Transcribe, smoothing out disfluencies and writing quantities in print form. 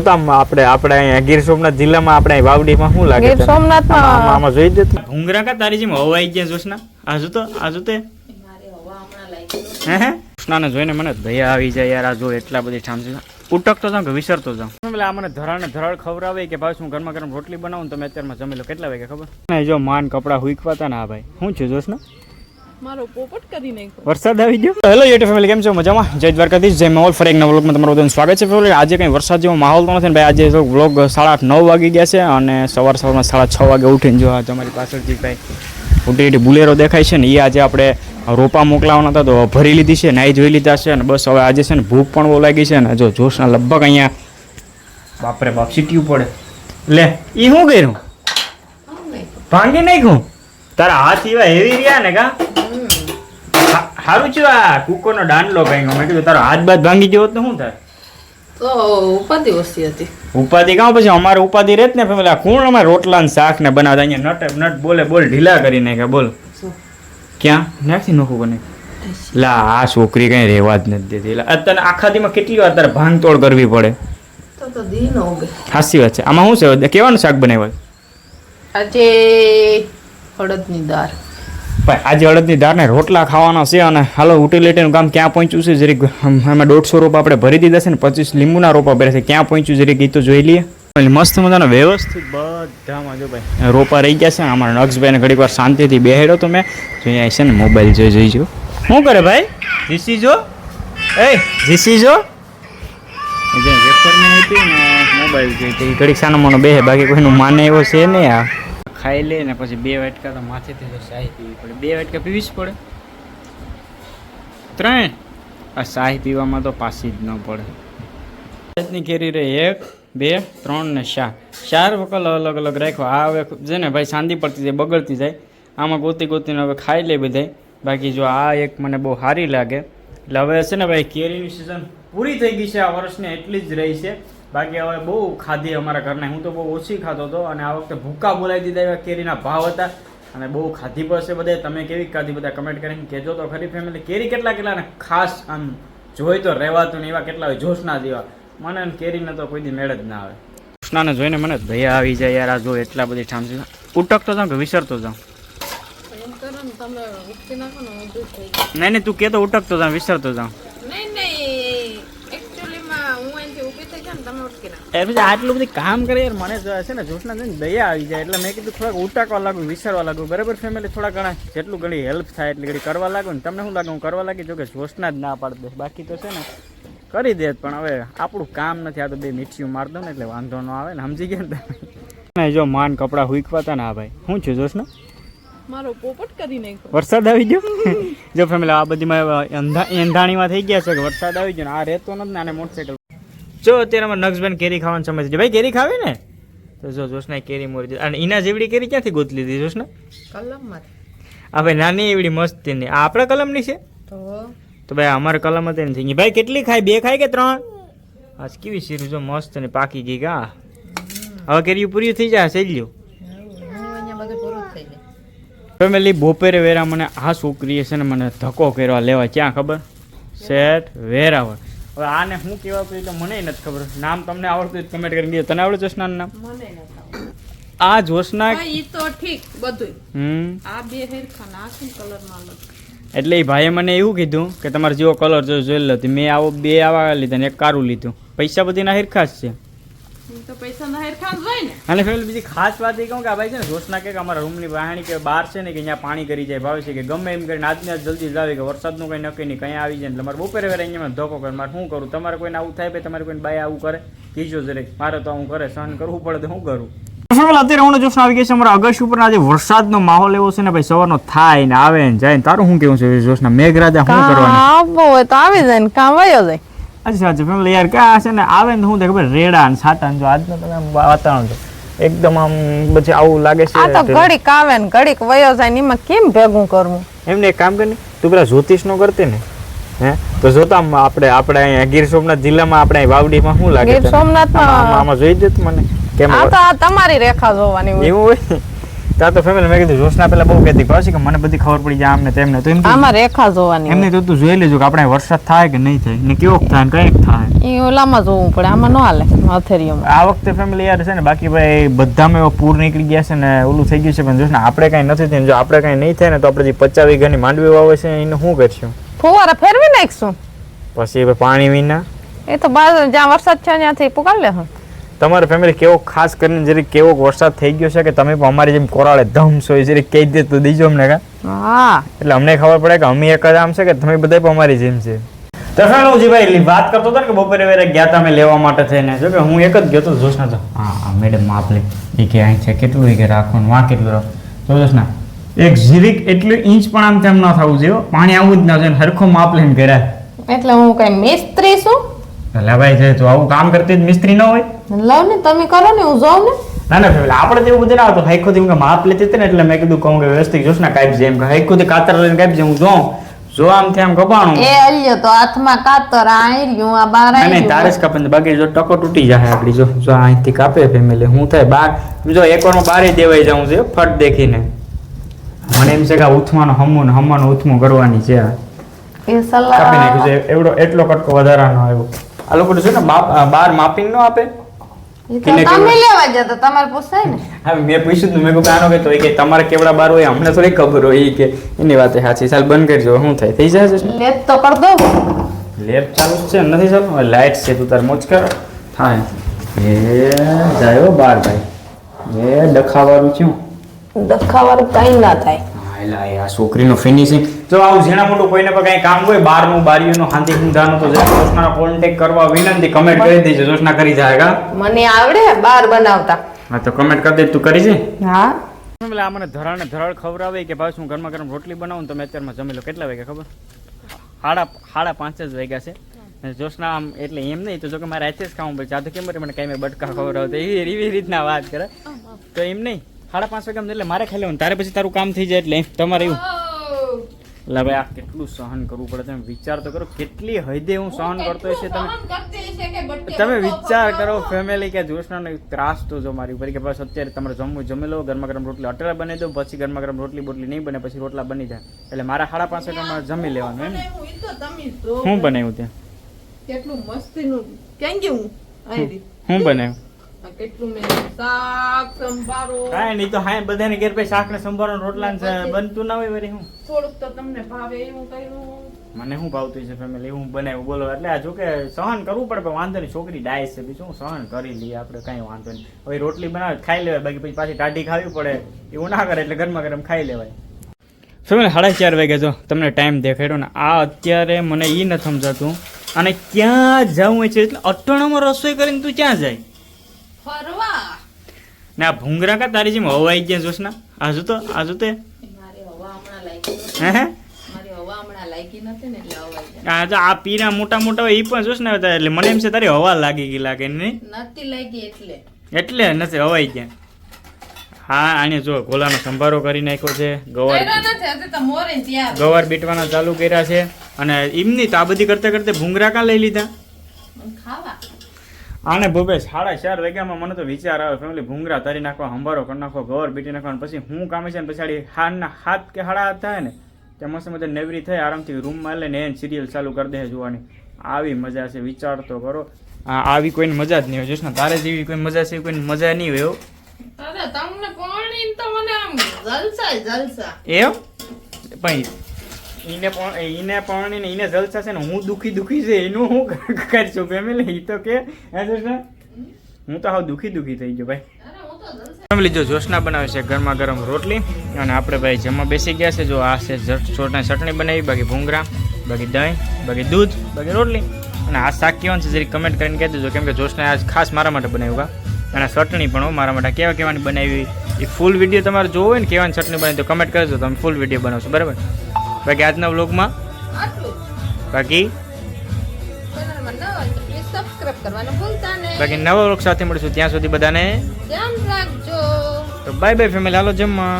જોતા આપણે અહીંયા ગીર સોમનાથ જિલ્લામાં આપણે વાવડીમાં શું લાગે ગીર સોમનાથમાં આમાં જોઈ દે ભૂંગરા કા તારી જેમ હવા આવી ગયા જોશના આ જો તે કૃષ્ણાને જોઈને મને દયા આવી જાય યાર. આ જો એટલા બધી ઠામ છે, ઉટકતો જાઉં કે વિસરતો જાઉં. એટલે આ મને ધરાળ ખવડાવે કે ભાઈ હું ગરમા ગરમ રોટલી બનાવું તમે અત્યારમાં જમી લો. કેટલા વાગે ખબર ને? જો માન કપડા હુકવાતા ને. હા ભાઈ શું છે જોશના? મારો પોપટ કરી નાખ્યો. વરસાદ આવી ગયો. હેલો યુટ્યુબ ફેમિલી, કેમ છો? મજામાં? જય દ્વારકાધીશ, જય માહોલ. ફરી એક નવા વ્લોગમાં તમારું બધાનું સ્વાગત છે. ફેમિલી આજે કંઈ વરસાદ જેવો માહોલ તો નથી ને ભાઈ. આજે વ્લોગ 8:30-9 વાગી ગયા છે અને સવારમાં 6:30 વાગે ઉઠીને જો તમારી પાછળથી ભાઈ ઉડી બુલેરો દેખાય છે ને એ આજે આપણે રોપા મોકલાવાના હતા તો ભરી લીધી છે, નાઈ જોઈ લીધા છે અને બસ હવે આજે છે ને ભૂખ પણ બહુ લાગી છે ને જો જોશના લગભગ અહીંયા બાપરે બાપ સીટ્યું પડે. લે એ શું કર્યું? ભાંગી નાખ્યું? તારા હાથ એવા હેવી રહ્યા ને કા? સારું છે આ કુકરનો દાંડલો ભાંગ્યો. મેં કીધું તારો હાથ બાદ ભાંગી ગયો તો શું થાય? તો ઉપાધિ ઓછી હતી. ઉપાધિ કાં પછી અમારે ઉપાધિ રહેત ને ફેમિલી. આ કોણ અમારે રોટલા ને શાક ને બનાવતા અહીંયા નટ બોલ ઢીલા કરી નાખ્યા. બોલ ક્યાં નાખી નોખું બને લા. આ છોકરી કઈ રહેવા જ નથી દેતી. અત્યારે આખા દીમાં કેટલી વાર તારે ભાંગતોડ કરવી પડે. તો દીનો ઉગે. સાચી વાત છે. આમાં શું છે? કેવાનું શાક બનાવ્યું આજે? અડદની દાળ. ભાઈ આજે અડદની દાળ ને રોટલા ખાવાના છે અને હાલો યુટિલિટીનું કામ ક્યાં પહોંચ્યું છે જરીક. એમાં 150 રોપા આપણે ભરી દીધા છે ને 25 લીંબુના રોપા ભર્યા છે. ક્યાં પહોંચ્યું જરીક એ તો જોઈ લઈએ. મસ્ત મજાનો વ્યવસ્થિત બધામાં જો ભાઈ રોપા રહી ગયા છે. અમારા નક્ષભાઈને ઘડીક વાર શાંતિથી બેહેડો તો મેં જોઈ અહીં છે ને મોબાઈલ જોઈજો. શું કરે ભાઈ? જીસી જો જીસી જો વેફરને આપી ને મોબાઈલ જોઈ ઘડીક સાનો મોનો બેહે. બાકી કોઈનું માને એવો છે નહીં. આ ખાઈ લે ને પછી 2 વાટકા તો માથેથી તો શાહી પીવી પડે. 2 વાટકા પીવી જ પડે. 3 આ શાહી પીવામાં તો પાછી જ ન પડે. ની કેરી રહી 1 2 3 ને 4 વકલ અલગ અલગ રાખ્યો. આ હવે છે ને ભાઈ સાંદી પડતી જાય, બગડતી જાય. આમાં ગોતીને હવે ખાઈ લે બધાય. બાકી જો આ એક મને બહુ સારી લાગે. એટલે હવે છે ને ભાઈ કેરીની સિઝન પૂરી થઈ ગઈ છે આ વર્ષની, એટલી જ રહી છે. બાકી હવે બહુ ખાધી અમારા ઘરના. હું તો બહુ ઓછી ખાતો હતો અને આ વખતે ભૂકા બોલાવી દીધા એવા કેરીના ભાવ હતા અને બહુ ખાધી પડશે બધા. તમે કેવી ખાધી બધા કમેન્ટ કરીને કહેજો તો ખરી ફેમિલી. કેરી કેટલા ને ખાસ આમ જોઈ તો રહેવાતું ને એવા કેટલા હોય જોશના જેવા. મને કેરીને તો કોઈ દી મેળ જ ના આવે. કૃષ્ણાને જોઈને મને દયા આવી જાય યાર. આ જો એટલા બધી ઠામ છે, ઉટકતો જાઉં કે વિસરતો જાઉં? નહીં તું કે તો ઉટકતો જાઉં વિસરતો જાઉં. આટલું બધું કામ કરે યાર. મને છે ને જોશના છે ને દયા આવી જાય એટલે મેં કીધું થોડાક ઉટાકવા લાગુ, વિસરવા લાગુ. બરાબર ફેમિલી? થોડા ઘણા જેટલું ઘણી હેલ્પ થાય એટલી ઘડી કરવા લાગુ ને. તમને શું લાગે હું કરવા લાગી? જો કે જોશના જ ના પાડી દે. બાકી તો છે ને કરી દે પણ હવે આપણું કામ નથી. આ તો 2 મીઠીઓ માર દો ને એટલે વાંધો ન આવે ને. સમજી ગયા ને? જો માન કપડા હુકવાતા ને. હા ભાઈ શું છે જોશના? મારો પોપટ કરી નાખ્યો. વરસાદ આવી ગયો. જો ફેમિલી આ બધીમાં એંધાણીમાં થઈ ગયા છે કે વરસાદ આવી ગયો ને. આ રહેતો નથી ને આને મોટરસાઇકલ. જો અત્યારે અમારે નક્ષબેન કેરી ખાવાનો સમય છે. ભાઈ કેરી ખાવી ને તો જો જોશના કેરી મોરી દીધી. અને એના જેવડી કેરી ક્યાંથી ગોતી લીધી જોશના? કલમમાંથી. હા ભાઈ નાની એવડી મસ્ત ની. આ આપણા કલમની છે તો ભાઈ અમારે કલમ હતી નથી. ભાઈ કેટલી ખાય? 2 ખાય કે 3? આજ કેવી શીરું જો મસ્ત ને પાકી ગઈ કા. હવે કેરી પૂરી થઈ જાય સહેલ્યું. ફેમિલી બપોરે વેરા મને આ છોકરીએ છે ને મને ધક્કો કરવા લેવા. ક્યાં ખબર? શેઠ વેરાવળ. હવે આને શું કહેવાતું તો મને નથી ખબર. નામ તમને આવડતું કમેન્ટ કરી દે. તને આવડે જોશનાનું નામ? આ જોશના તો ઠીક બધું. આ બે હેરખા ના છે કલરમાં અલગ. એટલે એ ભાઈએ મને એવું કીધું કે તમારે જેવો કલર જોઈ લો. મેં આવો 2 આવા લીધા ને 1 કારું લીધું. પૈસા બધીના હેરખા જ છે. તો પૈસાના હેરખા જ હોય ને. અને ફેમિલી બીજી ખાસ વાત એ કહું કે આ ભાઈ છે ને જોશના કે અમારા રૂમની વાહણી કે બહાર છે ને કે અહીંયા પાણી કરી જાય ભાવે છે કે ગમે એમ કરીને આજને આજ જલ્દી જ આવે કે વરસાદનું કંઈ નક્કી નહીં કંઈ આવી જાય. એટલે મારે બપોરે વેરા અહીંયા ધોકો કરે. મારે શું કરું? તમારે કોઈને આવું થાય ભાઈ? તમારે કોઈને બાય આવું કરે કીજો જરે. મારે તો આવું કરે સહન કરવું પડે તો શું કરું? અત્યારે હું જોશના આવી ગયા છે અમારા અગસ્ટ ઉપર. આજે વરસાદનો માહોલ એવો છે ને ભાઈ સવારનો થાય ને આવે ને જાય. તારું શું કેવું છે જોશના? મેઘરાજા શું કરવાનું? તો આવી જાય ને કામ વયો જાય. અચ્છા ફેમિલી યાર ક્યાં છે ને આવે ને શું થાય ખબર? રેડા ને સાટા જો આજનો તમે વાતાવરણ છે એકદમ આમ પછી આવું લાગે છે. આ તો ઘડીક આવે ને ઘડીક વયો જાય ને એમાં કેમ ભેગું કરવું? એમને એક કામ કરી તું પેલા જ્યોતિષ નો કરતી ને હે તો જોતા આપણે અહીંયા ગીર સોમનાથ જિલ્લામાં આપણે વાવડીમાં શું લાગે? ગીર સોમનાથમાં આમાં જોઈ દે મને કેમ? આ તો તમારી રેખા જોવાની હોય એવું હોય. ત્યાં તો ફેમિલી મેં કીધું જોશના પેલા બહુ કહેતી પાછી કે મને બધી ખબર પડી જાય આમને તેમને તો એમ આમાં રેખા જોવાની એમને તો તું જોઈ લેજો કે આપણે વરસાદ થાય કે નહીં થાય ને કેવો થાય ને કઈક થાય એ ઓલામાં જોવું પડે આમાં ન હાલે હથેરીઓમાં આ વખતે ફેમિલી યાર છે ને બાકી ભાઈ બધામાં એવો પૂર નીકળી ગયા છે ને ઓલું થઈ ગયું છે પણ જોશના આપણે કાંઈ નથી થયું જો આપણે કાંઈ નહીં થાય ને તો આપણે જે 50 વીઘાની માંડવી વાવે છે એને શું કરશું ફુવારા ફેરવી નાખશું પછી પાણી વિના એ તો બાર જ્યાં વરસાદ છે ત્યાંથી પુકારી લે તમારે ફેમિલી કેવો ખાસ કરીને જરીક કેવો વરસાદ થઈ ગયો છે કે તમે પણ અમારી જેમ કોરાળે ધમસો જરીક કહી દે તો દીજો અમને કા હા એટલે અમને ખબર પડે કે અમે એક જ આમ છે કે તમે બધા પણ અમારી જેમ છે તો ફેમિલી ભાઈ વાત કરતો હતો ને કે બપોરે વેરે ગયા હતા અમે લેવા માટે થઈને જો કે હું એક જ ગયો તો જોશના તો હા મેડમ માપ લે એ કે અહીં છે કેટલું કે રાખવાનું વાં કેટલું રાખો તો જોશના એક જીરીક એટલું ઇંચ પણ આમ તેમ ન થવું જોઈએ પાણી આવું જ ના જોઈએ હરખો માપ લઈને કર્યા એટલે હું કઈ મિસ્ત્રી છું એટલે ભાઈ છે તો આવું કામ કરતી જ મિસ્ત્રી ન હોય લાવ ને તમે કરો ને હું જાઉં ને ના ના ફેમિલી આપણે તો એવું બધું ના આવતું હાઈકો થી માપ લેતી હતી ને એટલે મેં કીધું કહું કે વ્યવસ્થિત જોશ ને કાપી જેમ હાઈકો થી કાતર લઈને કાપી હું જોઉં જો આમ થી આમ કપાણું એ અલ્યો તો હાથમાં કાતર આ રહ્યું આ બાર નહીં તારે જ કાપે બાકી જો ટકો તૂટી જાય આપડી જો જો અહીંથી કાપે ફેમિલી હું થાય બાર જો એકવારમાં બારે દેવાઈ જાઉં છે ફટ દેખીને મને એમ છે કે ઉથવાનો હમવાનો ઉથમો કરવાની છે એ સલાહ કાપી નાખ્યું છે એવડો એટલો કટકો વધારાનો આવ્યો આ લોકો છે ને બાર માપીને ન આપે તમે લેવા જતા તમારે પૂછાય ને હા મેં પૂછ્યું તું મેં કહું આનો કે તો એ કે તમારે કેવડા બાર હોય અમને થોડી ખબર હોય એ કે એની વાત સાચી ચાલ બંધ કરજો શું થાય થઈ જશે લેપ તો કર દો લેપ ચાલુ છે નથી ચાલુ લાઈટ છે તું તાર મોજ કર થાય એ જાયો બાર ભાઈ એ ડખાવાળું છું દખાવાળું કઈ ના થાય આ છોકરીનું ફિનિશિંગ જો આવું ઝીણા મોટું કોઈને પણ કઈ કામ હોય બહારનું બારીઓનું હાંધી ઊંધાનું તો જોશના કોન્ટેક્ટ કરવા વિનંતી કમેન્ટ કરી દેજો જોશના કરી જાય મને આવડે બાર બનાવતા હા તો કમેન્ટ કરી દે તું કરી છે હા એટલે આ મને ધરાળને ધરાળ ખવડાવે કે ભાઈ હું ગરમા ગરમ રોટલી બનાવું તમે અત્યારમાં જમી લો કેટલા વાગ્યા ખબર સાડા 5 જ વાગ્યા છે જોશના આમ એટલે એમ નહીં તો જો કે મારે આજે જ ખાવું પડે ચાતો કેમ મને કઈ મેં બટકા ખવડાવતો એવી રીતના વાત કરે તો એમ નહીં 5:30 વાગ્યા એટલે મારે ખાઈ લેવાનું તારે પછી તારું કામ થઈ જાય એટલે તમારે એવું એટલે ભાઈ આ કેટલું સહન કરવું પડે તમે વિચાર તો કરો કેટલી હદે હું સહન કરતો હશે તમે વિચાર કરો ફેમિલી કે જોશનાનો ત્રાસ તો જો મારી ઉપર કે બસ અત્યારે તમારે જમી લો ગરમા ગરમ રોટલી અટલા બનાવી દો પછી ગરમા ગરમ રોટલી બોટલી નહીં બને પછી રોટલા બની જાય એટલે મારા 5:30 વાગ્યામાં જમી લેવાનું એમ શું બનાવ્યું ત્યાં કેટલું મસ્તીનું ક્યાં ગયું શું બનાવ્યું કેટલું મેં શાક સંભારો કાંઈ નહીં તો હા બધાને ઘેર પછી શાક ને સંભારો રોટલા બનતું ના હોય વળી હું થોડુંક તો તમને ભાવે એવું કર્યું મને શું ભાવતું છે ફેમિલી હું બનાવ્યું બોલો એટલે આ જો કે સહન કરવું પડે પણ વાંધો નહીં છોકરી ડાય છે બીજું સહન કરી લઈએ આપણે કાંઈ વાંધો નહીં હવે રોટલી બનાવે ખાઈ લેવાય બાકી પછી પાછી ટાઢી ખાવી પડે એવું ના કરે એટલે ગરમા ગરમ ખાઈ લેવાય ફેમિલી 4:30 વાગ્યા જો તમને ટાઈમ દેખાડ્યો ને આ અત્યારે મને એ નથી સમજાતું અને ક્યાં જવું હોય છે એટલે અટણમાં રસોઈ કરીને તું ક્યાં જાય ફરવા ને આ ભૂંગરા કા તારી જેમ હવાઈ ગયા જોશના આજુ તો મારી હવા હમણાં લાગી હે મારી હવા હમણાં લાગી નથી ને એટલે હવાઈ ગયા આ જો આ પીરા મોટા મોટા હોય એ પણ જોશ ને એટલે મને એમ છે તારી હવા લાગી ગઈ લાગે નહીં નથી લાગી એટલે નથી હવાઈ ગયા હા આને જો ગોલાનો સંભારો કરી નાખ્યો છે ગવાર બીટવાના ચાલુ કર્યા છે અને એમની તો આ બધી કરતા કરતા ભૂંગરા કા લઈ લીધા આને ભૂપેશ 4:30 વાગ્યામાં મને તો વિચાર આવે ફેમિલી ભૂંગરા તરી નાખવા સંભારો કરી નાખો ગવાર બીટી નાખવા પછી હું કામે છે ને પછી હાથના 7 કે 8:30 થાય ને ત્યાં મસ્ત મજા નેવરી થઈ આરામથી રૂમમાં લઈને એને સિરિયલ ચાલુ કરી દે જોવાની આવી મજા છે વિચાર તો કરો આવી કોઈને મજા જ નહીં હોય જોશ ને તારે જેવી કોઈ મજા છે કોઈને મજા નહીં હોય એમ પણ ઈને પણ ઈને જલસા છે ને હું દુખી છે એનું હું કરીશું ફેમિલી ઈ તો કે હું તો હાવ દુખી થઈ ગયો ભાઈ ફેમિલી જો જોશના બનાવે છે ગરમા ગરમ રોટલી અને આપણે ભાઈ જમવા બેસી ગયા છે જો આ છે ચોટની ચટણી બનાવી બાકી ભૂંગરા બાકી દહીં બાકી દૂધ બાકી રોટલી અને આ શાક કેવાનું છે જરી કમેન્ટ કરીને કહી દેજો કેમ કે જોશને આજ ખાસ મારા માટે બનાવ્યું કા અને ચટણી પણ મારા માટે કેવાની બનાવી એ ફૂલ વિડીયો તમારે જોવો હોય ને કેવાની ચટણી બનાવી તો કમેન્ટ કરજો તમે ફૂલ વિડીયો બનાવશો બરાબર બાકી આજના વ્લોગમાં બાકી નવા વ્લોગ સાથે મળીશું ત્યાં સુધી બધાને તો બાય બાય ફેમિલી હાલો જમવા.